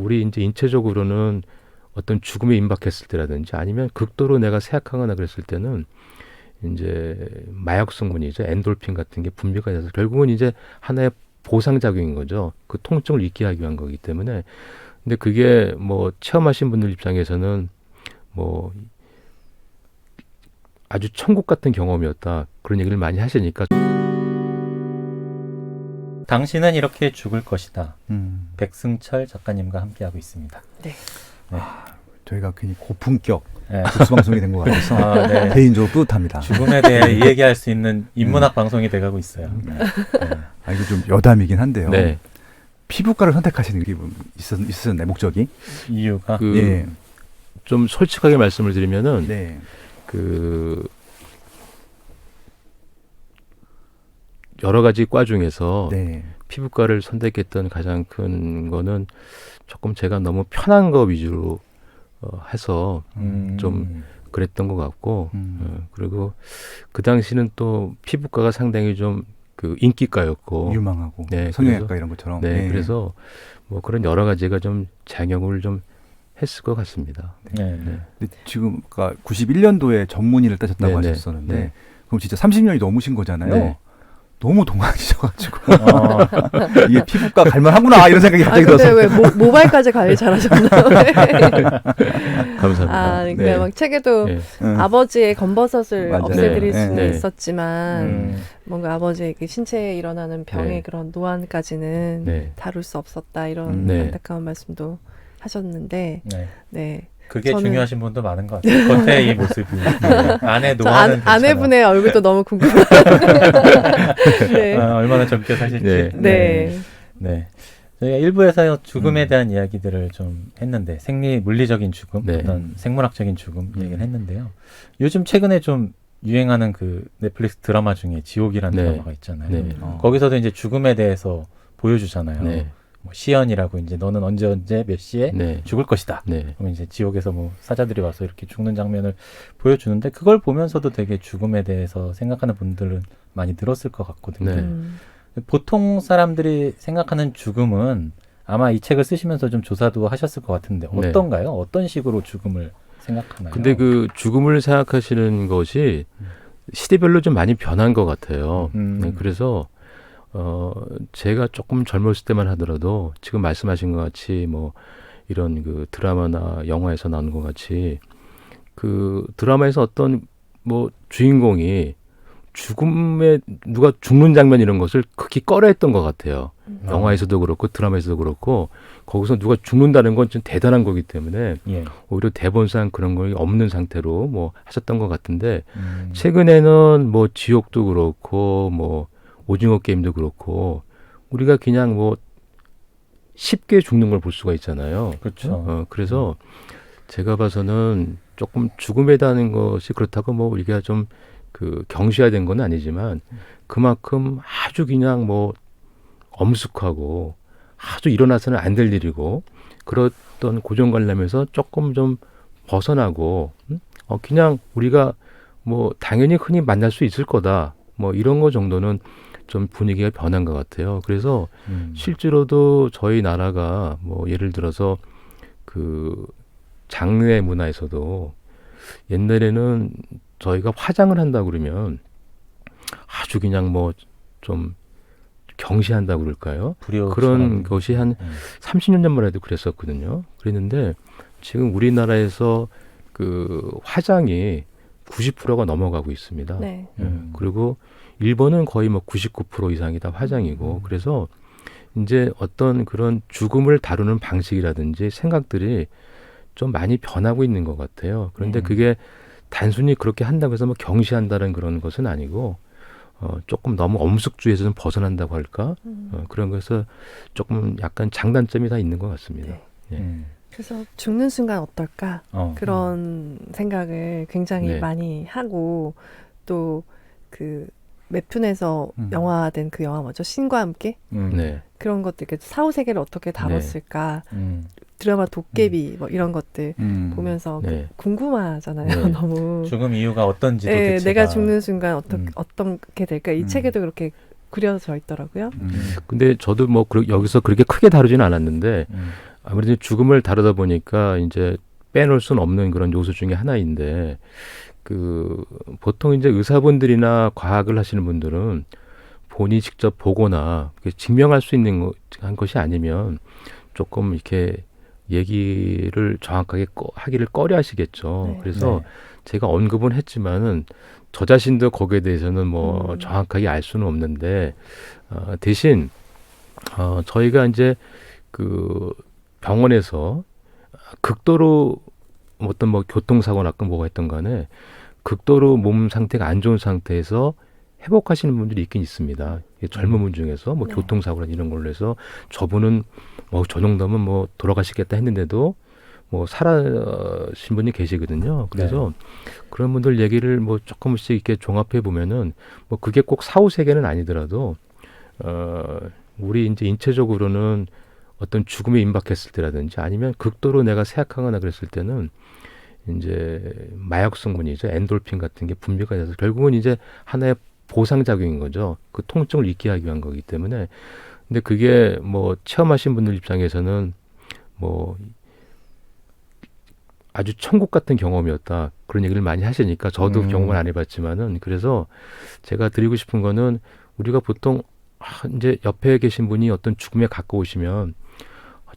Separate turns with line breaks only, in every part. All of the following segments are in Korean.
우리 이제 인체적으로는 어떤 죽음에 임박했을 때라든지 아니면 극도로 내가 세약하거나 그랬을 때는 이제 마약 성분이죠. 엔돌핀 같은 게 분비가 돼서 결국은 이제 하나의 보상작용인 거죠. 그 통증을 잊게 하기 위한 거기 때문에. 근데 그게 뭐 체험하신 분들 입장에서는 뭐 아주 천국 같은 경험이었다. 그런 얘기를 많이 하시니까.
당신은 이렇게 죽을 것이다. 백승철 작가님과 함께하고 있습니다.
네.
네.
저희가 괜히 고품격
네.
복수방송이 된 것 같아서
네.
개인적으로 뿌듯합니다.
죽음에 대해 이야기할 수 있는 인문학 방송이 돼가고 있어요. 네.
이거 좀 여담이긴 한데요.
네.
피부과를 선택하시는 게 있었나요, 목적이?
이유가
예.
좀 솔직하게 말씀을 드리면은
네.
여러 가지 과 중에서
네.
피부과를 선택했던 가장 큰 거는 조금 제가 너무 편한 거 위주로 해서 좀 그랬던 것 같고 그리고 그 당시는 또 피부과가 상당히 좀 그 인기과였고
유망하고
네,
성형외과
그래서,
이런 것처럼.
네, 그래서 뭐 그런 여러 가지가 좀 작용을 좀 했을 것 같습니다.
네. 네.
근데 지금 그러니까 91년도에 전문의를 따셨다고
네, 네.
하셨었는데
네.
그럼 진짜 30년이 넘으신 거잖아요.
네.
너무 동안이셔가지고 이게 피부과 갈만하구나 이런 생각이 갑자기
근데
들어서.
왜 모발까지 관리 잘하셨나요?
감사합니다.
그러니까
네.
막 책에도
네.
아버지의 검버섯을
맞아요.
없애드릴
네.
수는
네.
있었지만 뭔가 아버지의 그 신체에 일어나는 병의
네.
그런 노안까지는
네.
다룰 수 없었다 이런
네.
안타까운 말씀도 하셨는데
네.
네.
그게
저는-
중요하신 분도 많은 것 같아요. 겉에 이 모습이. 아내
저
노안은
아내분의 얼굴도 너무 궁금해요. 네.
얼마나 젊게 사실지.
네.
네.
네. 저희가 일부에서 죽음에 대한 이야기들을 좀 했는데 물리적인 죽음,
네.
어떤 생물학적인 죽음 얘기를 했는데요. 요즘 최근에 좀 유행하는 그 넷플릭스 드라마 중에 지옥이라는
네.
드라마가 있잖아요.
네.
거기서도 이제 죽음에 대해서 보여주잖아요.
네.
뭐 시연이라고 이제 너는 언제 몇 시에
네.
죽을 것이다.
네.
그럼 이제 지옥에서 뭐 사자들이 와서 이렇게 죽는 장면을 보여주는데 그걸 보면서도 되게 죽음에 대해서 생각하는 분들은 많이 늘었을 것 같거든요.
네.
보통 사람들이 생각하는 죽음은 아마 이 책을 쓰시면서 좀 조사도 하셨을 것 같은데
네.
어떤가요? 어떤 식으로 죽음을 생각하나요?
근데 그 죽음을 생각하시는 것이 시대별로 좀 많이 변한 것 같아요. 네, 그래서 제가 조금 젊었을 때만 하더라도 지금 말씀하신 것 같이 뭐 이런 그 드라마나 영화에서 나오는 것 같이 그 드라마에서 어떤 뭐 주인공이 죽음에 누가 죽는 장면 이런 것을 극히 꺼려했던 것 같아요. 영화에서도 그렇고 드라마에서도 그렇고 거기서 누가 죽는다는 건 좀 대단한 거기 때문에
예.
오히려 대본상 그런 거 없는 상태로 뭐 하셨던 것 같은데 최근에는 뭐 지옥도 그렇고 뭐 오징어 게임도 그렇고 우리가 그냥 뭐 쉽게 죽는 걸 볼 수가 있잖아요.
그렇죠.
그래서 제가 봐서는 조금 죽음에 대한 것이 그렇다고 뭐 우리가 좀 그 경시화된 건 아니지만 그만큼 아주 그냥 뭐 엄숙하고 아주 일어나서는 안 될 일이고 그렇던 고정관념에서 조금 좀 벗어나고 그냥 우리가 뭐 당연히 흔히 만날 수 있을 거다 뭐 이런 거 정도는 좀 분위기가 변한 것 같아요. 그래서 실제로도 저희 나라가 뭐 예를 들어서 그 장례 문화에서도 옛날에는 저희가 화장을 한다 그러면 아주 그냥 뭐 좀 경시한다고 그럴까요? 그런 것이 한 30년 전만 해도 그랬었거든요. 그랬는데 지금 우리나라에서 그 화장이 90%가 넘어가고 있습니다.
네.
그리고 일본은 거의 뭐 99% 이상이 다 화장이고 그래서 이제 어떤 그런 죽음을 다루는 방식이라든지 생각들이 좀 많이 변하고 있는 것 같아요. 그런데 그게 단순히 그렇게 한다고 해서 뭐 경시한다는 그런 것은 아니고 조금 너무 엄숙주의에서 좀 벗어난다고 할까? 그런 것에서 조금 약간 장단점이 다 있는 것 같습니다.
네.
예.
그래서 죽는 순간 어떨까? 그런 생각을 굉장히
네.
많이 하고 또 그 웹툰에서 영화된 그 영화 뭐죠? 신과 함께?
네.
그런 것들, 사후 세계를 어떻게 다뤘을까?
네.
드라마 도깨비 뭐 이런 것들 보면서
네.
궁금하잖아요.
네.
너무.
죽음 이유가 어떤지도
네,
대체가.
내가 죽는 순간 어떻게 될까? 이 책에도 그렇게 그려져 있더라고요.
근데 저도 뭐 여기서 그렇게 크게 다루지는 않았는데 아무래도 죽음을 다루다 보니까 이제 빼놓을 수는 없는 그런 요소 중에 하나인데 보통 이제 의사분들이나 과학을 하시는 분들은 본인이 직접 보거나 증명할 수 있는 한 것이 아니면 조금 이렇게 얘기를 정확하게 하기를 꺼려 하시겠죠.
네.
그래서
네.
제가 언급은 했지만은 저 자신도 거기에 대해서는 뭐 정확하게 알 수는 없는데 대신 저희가 이제 병원에서 극도로 어떤 교통사고나 뭐가 했던 간에 극도로 몸 상태가 안 좋은 상태에서 회복하시는 분들이 있긴 있습니다. 젊은 분 중에서
네.
교통사고나 이런 걸로 해서 저분은 저 정도면 돌아가시겠다 했는데도 살아신 분이 계시거든요. 그래서 그런 분들 얘기를 조금씩 이렇게 종합해 보면은 그게 꼭 사후 세계는 아니더라도 우리 이제 인체적으로는 어떤 죽음에 임박했을 때라든지 아니면 극도로 내가 쇠약하거나 그랬을 때는 이제 마약 성분이죠. 엔돌핀 같은 게 분비가 돼서 결국은 이제 하나의 보상작용인 거죠. 그 통증을 잊게 하기 위한 거기 때문에. 근데 그게 체험하신 분들 입장에서는 아주 천국 같은 경험이었다. 그런 얘기를 많이 하시니까 저도 경험을 안 해봤지만은 그래서 제가 드리고 싶은 거는 우리가 보통 이제 옆에 계신 분이 어떤 죽음에 가까우시면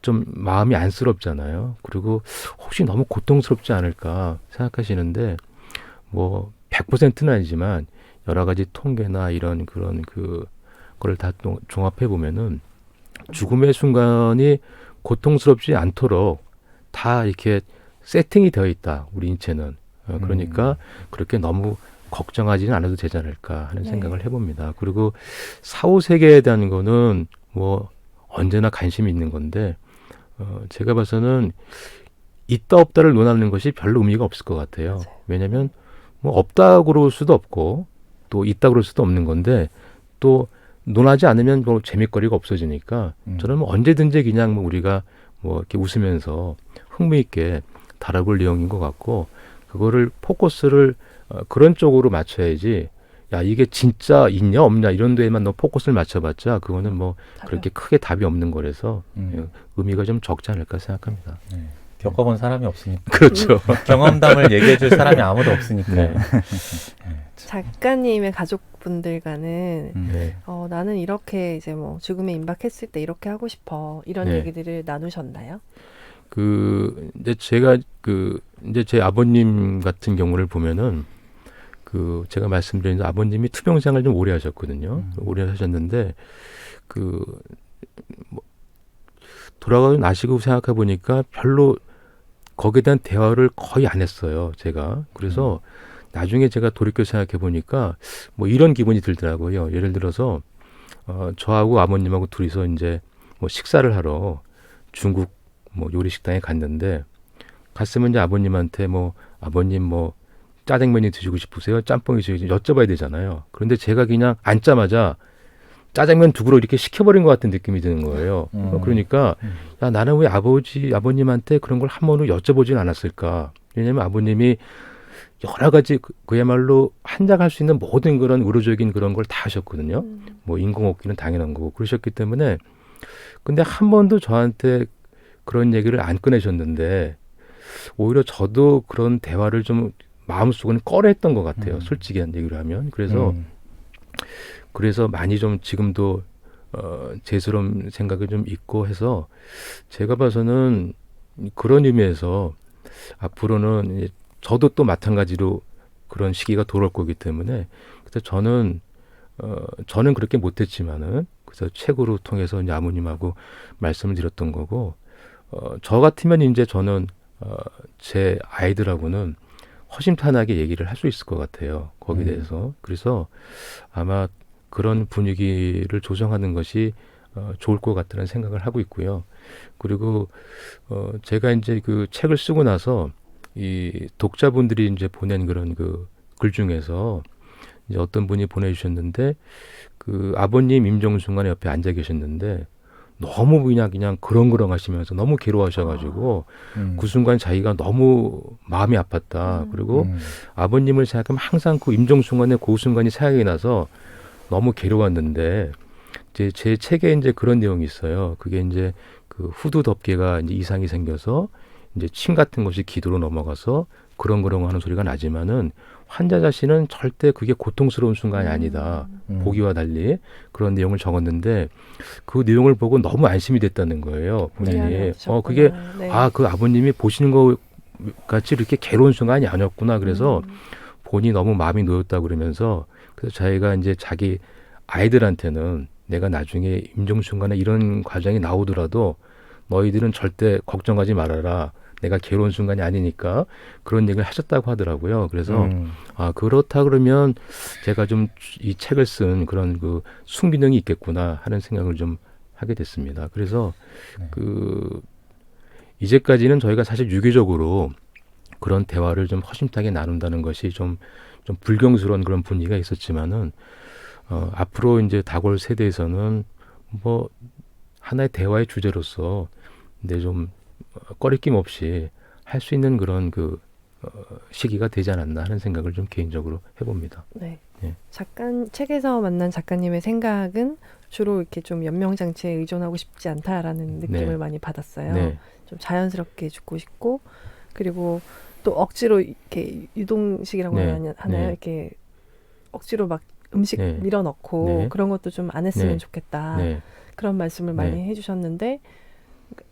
좀 마음이 안쓰럽잖아요. 그리고 혹시 너무 고통스럽지 않을까 생각하시는데 100%는 아니지만 여러 가지 통계나 이런 그런 그걸 다 종합해 보면은 죽음의 순간이 고통스럽지 않도록 다 이렇게 세팅이 되어 있다. 우리 인체는. 그러니까 그렇게 너무 걱정하지는 않아도 되지 않을까 하는
네.
생각을 해봅니다. 그리고 사후 세계에 대한 거는 언제나 관심이 있는 건데 제가 봐서는 있다 없다를 논하는 것이 별로 의미가 없을 것 같아요.
맞아요.
왜냐하면 없다고 그럴 수도 없고 또 있다고 그럴 수도 없는 건데 또 논하지 않으면 재미거리가 없어지니까 저는 언제든지 그냥 우리가 이렇게 웃으면서 흥미있게 다뤄볼 내용인 것 같고 그거를 포커스를 그런 쪽으로 맞춰야지 야 이게 진짜 있냐 없냐 이런 데에만 너 포커스를 맞춰봤자 그거는 그렇게 크게 답이 없는 거라서 의미가 좀 적지 않을까 생각합니다.
네. 겪어본 사람이 없으니까.
그렇죠.
경험담을 얘기해줄 사람이 아무도 없으니까.
네.
작가님의 가족분들과는
네.
나는 이렇게 이제 죽음에 임박했을 때 이렇게 하고 싶어 이런
네.
얘기들을 나누셨나요?
이제 제가 이제 제 아버님 같은 경우를 보면은 제가 말씀드린 아버님이 투병생활을 좀 오래 하셨거든요. 오래 하셨는데 돌아가고 나시고 생각해 보니까 별로 거기에 대한 대화를 거의 안 했어요. 제가 그래서 나중에 제가 돌이켜 생각해 보니까 이런 기분이 들더라고요. 예를 들어서 저하고 아버님하고 둘이서 이제 식사를 하러 중국 요리 식당에 갔는데 갔으면 이제 아버님한테 아버님 짜장면이 드시고 싶으세요? 짬뽕이 드시고 싶으세요? 여쭤봐야 되잖아요. 그런데 제가 그냥 앉자마자 짜장면 두 그릇 이렇게 시켜버린 것 같은 느낌이 드는 거예요. 그러니까 야 나는 왜 아버님한테 그런 걸 한 번도 여쭤보진 않았을까? 왜냐하면 아버님이 여러 가지 그야말로 한장할 수 있는 모든 그런 의료적인 그런 걸 다 하셨거든요. 인공호흡기는 당연한 거고 그러셨기 때문에 근데 한 번도 저한테 그런 얘기를 안 꺼내셨는데 오히려 저도 그런 대화를 좀 마음속은 꺼려했던 것 같아요. 솔직히 한 얘기를 하면. 그래서 많이 좀 지금도 죄스러운 생각이 좀 있고 해서 제가 봐서는 그런 의미에서 앞으로는 이제 저도 또 마찬가지로 그런 시기가 돌아올 거기 때문에 그래서 저는 그렇게 못했지만은 그래서 책으로 통해서 이제 아버님하고 말씀을 드렸던 거고 저 같으면 이제 저는 제 아이들하고는 허심탄회하게 얘기를 할 수 있을 것 같아요. 거기에 대해서. 그래서 아마 그런 분위기를 조성하는 것이 좋을 것 같다는 생각을 하고 있고요. 그리고 제가 이제 그 책을 쓰고 나서 이 독자분들이 이제 보낸 그런 글 중에서 이제 어떤 분이 보내주셨는데 아버님 임종순간에 옆에 앉아 계셨는데 너무 그냥 그렁그렁 하시면서 너무 괴로워하셔가지고 그 순간 자기가 너무 마음이 아팠다. 그리고 아버님을 생각하면 항상 그 임종순간에 그 순간이 생각이 나서 너무 괴로웠는데 이제 제 책에 이제 그런 내용이 있어요. 그게 이제 그 후두 덮개가 이제 이상이 생겨서 이제 침 같은 것이 기도로 넘어가서 그렁그렁 하는 소리가 나지만은 환자 자신은 절대 그게 고통스러운 순간이 아니다. 보기와 달리 그런 내용을 적었는데 그 내용을 보고 너무 안심이 됐다는 거예요. 본인이. 그게
네.
그 아버님이 보시는 거 같이 이렇게 괴로운 순간이 아니었구나. 그래서 본인이 너무 마음이 놓였다 그러면서 그래서 자기가 이제 자기 아이들한테는 내가 나중에 임종 순간에 이런 과정이 나오더라도 너희들은 절대 걱정하지 말아라. 내가 괴로운 순간이 아니니까 그런 얘기를 하셨다고 하더라고요. 그래서 그렇다 그러면 제가 좀 이 책을 쓴 그런 그 순기능이 있겠구나 하는 생각을 좀 하게 됐습니다. 그래서
네.
그 이제까지는 저희가 사실 유기적으로 그런 대화를 좀 허심탄회하게 나눈다는 것이 좀 불경스러운 그런 분위기가 있었지만은 앞으로 이제 다골 세대에서는 뭐 하나의 대화의 주제로서 근데 좀 꺼리낌 없이 할 수 있는 그런 그 시기가 되지 않았나 하는 생각을 좀 개인적으로 해봅니다.
네.
예.
책에서 만난 작가님의 생각은 주로 이렇게 좀 연명장치에 의존하고 싶지 않다라는 느낌을
네.
많이 받았어요.
네,
좀 자연스럽게 죽고 싶고 그리고 또 억지로 이렇게 유동식이라고
네.
하나요?
네.
이렇게 억지로 막 음식
네.
밀어넣고
네.
그런 것도 좀 안 했으면
네.
좋겠다.
네,
그런 말씀을 많이
네.
해주셨는데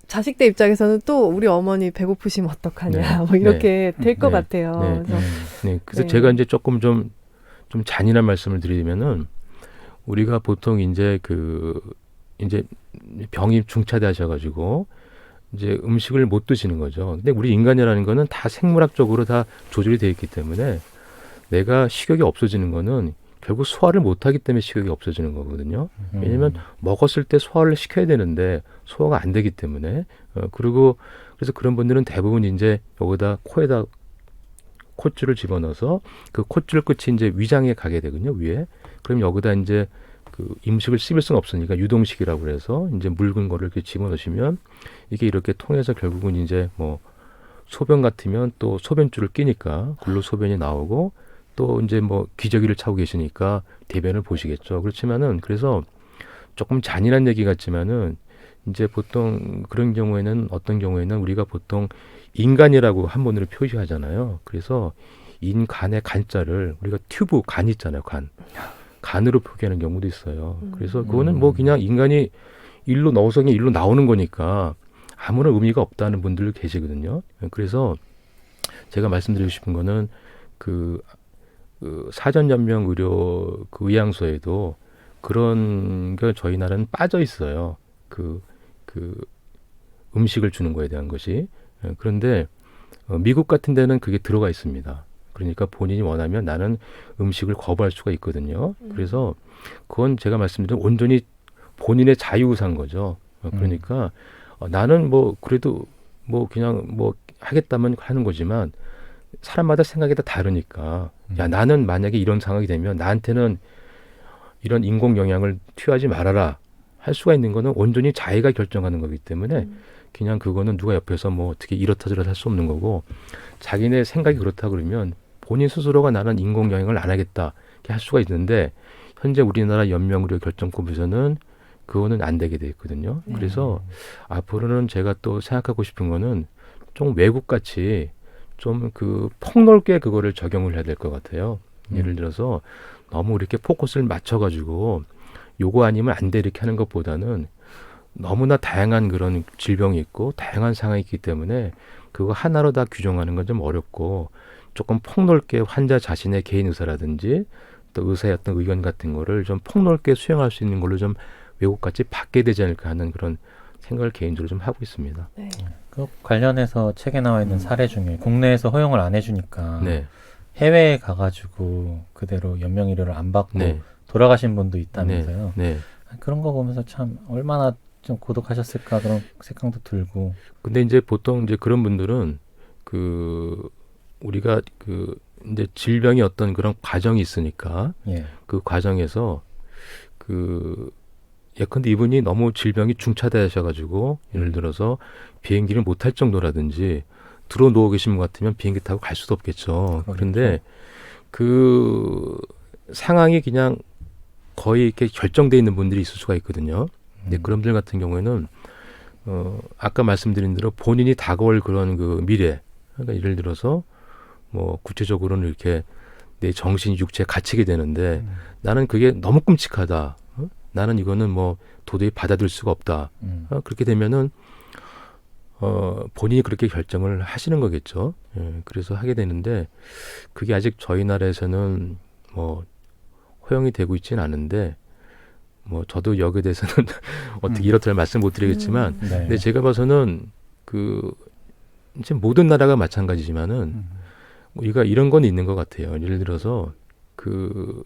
자식들 입장에서는 또 우리 어머니 배고프시면 어떡하냐
네.
뭐 이렇게 될 것
네.
같아요.
네.
그래서
네. 그래서
네.
제가 이제 조금 좀 잔인한 말씀을 드리면은 우리가 보통 이제 이제 병이 중차대하셔가지고 이제 음식을 못 드시는 거죠. 근데 우리 인간이라는 거는 다 생물학적으로 다 조절이 되어 있기 때문에 내가 식욕이 없어지는 거는 결국 소화를 못하기 때문에 식욕이 없어지는 거거든요. 왜냐면 먹었을 때 소화를 시켜야 되는데 소화가 안 되기 때문에 그리고 그래서 그런 분들은 대부분 이제 여기다 코에다 콧줄을 집어넣어서 그 콧줄 끝이 이제 위장에 가게 되거든요. 위에. 그럼 여기다 이제 그 음식을 씹을 수는 없으니까 유동식이라고 그래서 이제 묽은 거를 이렇게 집어넣으시면 이게 이렇게 통해서 결국은 이제 뭐 소변 같으면 또 소변줄을 끼니까 글로 소변이 나오고 또 이제 뭐 기저귀를 차고 계시니까 대변을 보시겠죠. 그렇지만은 그래서 조금 잔인한 얘기 같지만은 이제 보통 그런 경우에는 어떤 경우에는 우리가 보통 인간이라고 한문으로 표시하잖아요. 그래서 인간의 간자를 우리가 튜브 간 있잖아요. 간으로 표기하는 경우도 있어요. 그래서 그거는 뭐 그냥 인간이 일로 넣어서 그냥 일로 나오는 거니까 아무런 의미가 없다는 분들 계시거든요. 그래서 제가 말씀드리고 싶은 거는 그 사전연명 의료 그 의향소에도 그런 게 저희 나라는 빠져 있어요. 그 음식을 주는 거에 대한 것이. 그런데 미국 같은 데는 그게 들어가 있습니다. 그러니까 본인이 원하면 나는 음식을 거부할 수가 있거든요. 그래서 그건 제가 말씀드린 온전히 본인의 자유의사인 거죠. 그러니까 나는 뭐 그래도 뭐 그냥 뭐 하겠다면 하는 거지만 사람마다 생각이 다 다르니까 야 나는 만약에 이런 상황이 되면 나한테는 이런 인공 영양을 투여하지 말아라 할 수가 있는 거는 온전히 자기가 결정하는 거기 때문에 그냥 그거는 누가 옆에서 뭐 어떻게 이렇다 저렇다 할 수 없는 거고 자기네 생각이 그렇다 그러면 본인 스스로가 나는 인공 영양을 안 하겠다 이렇게 할 수가 있는데 현재 우리나라 연명의료 결정법에서는 그거는 안 되게 돼 있거든요. 그래서 앞으로는 제가 또 생각하고 싶은 거는 좀 외국같이 좀 그 폭넓게 그거를 적용을 해야 될 것 같아요. 예를 들어서 너무 이렇게 포커스를 맞춰가지고 요거 아니면 안 돼 이렇게 하는 것보다는 너무나 다양한 그런 질병이 있고 다양한 상황이 있기 때문에 그거 하나로 다 규정하는 건 좀 어렵고 조금 폭넓게 환자 자신의 개인 의사라든지 또 의사의 어떤 의견 같은 거를 좀 폭넓게 수용할 수 있는 걸로 좀 외국같이 받게 되지 않을까 하는 그런 생각을 개인적으로 좀 하고 있습니다.
네.
그 관련해서 책에 나와 있는 사례 중에 국내에서 허용을 안 해주니까
네,
해외에 가가지고 그대로 연명의료를 안 받고
네,
돌아가신 분도 있다면서요.
네.
그런 거 보면서 참 얼마나 좀 고독하셨을까 그런 생각도 들고.
근데 이제 보통 이제 그런 분들은 우리가 이제 질병이 어떤 그런 과정이 있으니까
예.
그 과정에서 예컨대 이분이 너무 질병이 중차대하셔가지고 예를 들어서 비행기를 못 탈 정도라든지 들어 누워 계신 분 같으면 비행기 타고 갈 수도 없겠죠. 그런데 그 상황이 그냥 거의 이렇게 결정돼 있는 분들이 있을 수가 있거든요. 근데 그런 분들 같은 경우에는 아까 말씀드린 대로 본인이 다가올 그런 그 미래, 그러니까 예를 들어서 뭐 구체적으로는 이렇게 내 정신, 육체에 갇히게 되는데 나는 그게 너무 끔찍하다. 나는 이거는 뭐 도저히 받아들일 수가 없다. 그렇게 되면은 본인이 그렇게 결정을 하시는 거겠죠. 예, 그래서 하게 되는데 그게 아직 저희 나라에서는 뭐 허용이 되고 있지는 않은데 뭐 저도 여기에 대해서는 어떻게 이렇다 말씀 못 드리겠지만
네.
근데 제가 봐서는 그 이제 모든 나라가 마찬가지지만은 우리가 이런 건 있는 것 같아요. 예를 들어서 그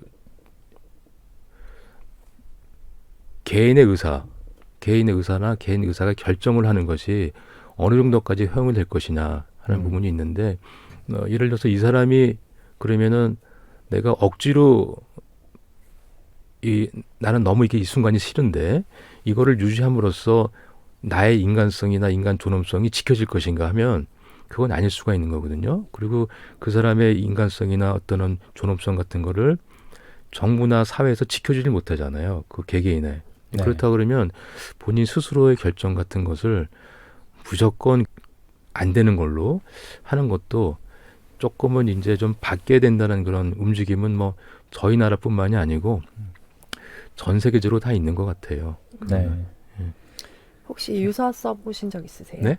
개인의 의사나 개인 의사가 결정을 하는 것이 어느 정도까지 허용이 될 것이냐 하는 부분이 있는데 예를 들어서 이 사람이 그러면은 내가 억지로 나는 너무 이게 이 순간이 싫은데 이거를 유지함으로써 나의 인간성이나 인간 존엄성이 지켜질 것인가 하면 그건 아닐 수가 있는 거거든요. 그리고 그 사람의 인간성이나 어떤 존엄성 같은 거를 정부나 사회에서 지켜주지 못하잖아요. 그 개개인의.
네.
그렇다 그러면 본인 스스로의 결정 같은 것을 무조건 안 되는 걸로 하는 것도 조금은 이제 좀 바뀌어야 된다는 그런 움직임은 뭐 저희 나라뿐만이 아니고 전 세계적으로 다 있는 것 같아요.
네.
혹시 유서 써보신 적 있으세요?
네?